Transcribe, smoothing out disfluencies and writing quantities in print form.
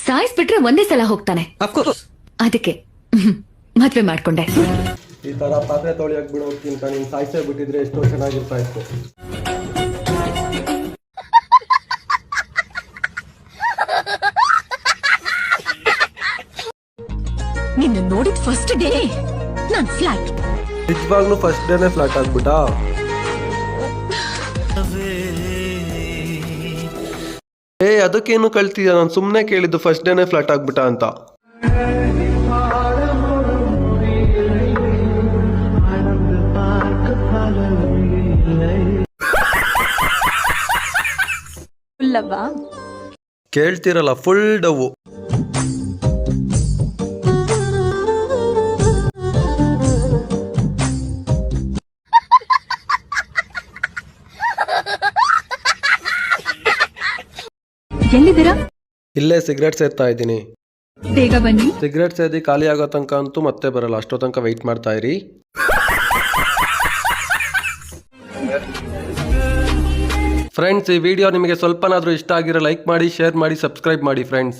ಸಾಯಿಸ್ಬಿಟ್ರೆ ಒಂದೇ ಸಲ ಹೋಗ್ತಾನೆ. ಅಫ್ಕೋರ್ಸ್. ಅದಕ್ಕೆ ಮದ್ವೆ ಮಾಡ್ಕೊಂಡೆ. ಈ ತರ ಪಾತ್ರೆ ತೊಳಿಯಕ್ ಬಿಡೋಕ್ಕಿಂತ ನೀನ್ ಸಾಯಿಸೇ ಬಿಟ್ಟಿದ್ರೆ ಎಷ್ಟೋ ಚೆನ್ನಾಗಿರ್ತಾ ಇತ್ತು. ನಿನ್ನ ನೋಡಿದ ಫಸ್ಟ್ ಡೇ ನಾನ್ ಫ್ಲಾಟ್. ನಿಜವಾಗ್ಲೂ ಫಸ್ಟ್ ಡೇನೆ ಫ್ಲಾಟ್ ಆಗ್ಬಿಟ್ಟಾ? ಅದಕ್ಕೇನು ಕಳ್ತಿದ್ಯಾ? ನಾನು ಸುಮ್ಮನೆ ಕೇಳಿದ್ದು ಫಸ್ಟ್ ಡೇನೆ ಫ್ಲಾಟ್ ಆಗ್ಬಿಟ್ಟ ಅಂತ. ಕೇಳ್ತಿರಲ್ಲ, ಫುಲ್ ಡವು. ಎಲ್ಲಿದ್ದೀರಾ? ಇಲ್ಲೇ ಸಿಗರೇಟ್ ಸೇರ್ತಾ ಇದ್ದೀನಿ. ಬೇಗ ಬನ್ನಿ. ಸಿಗರೇಟ್ ಸೇದಿ ಖಾಲಿ ಆಗೋ ತನಕ ಅಂತೂ ಮತ್ತೆ ಬರಲ್ಲ. ಅಷ್ಟೋ ತನಕ ವೆಯ್ಟ್ ಮಾಡ್ತಾ ಇರಿ. ಫ್ರೆಂಡ್ಸ್, ಈ ವಿಡಿಯೋ ನಿಮಗೆ ಸ್ವಲ್ಪನಾದ್ರೂ ಇಷ್ಟ ಆಗಿರೋ ಲೈಕ್ ಮಾಡಿ, ಶೇರ್ ಮಾಡಿ, ಸಬ್ಸ್ಕ್ರೈಬ್ ಮಾಡಿ ಫ್ರೆಂಡ್ಸ್.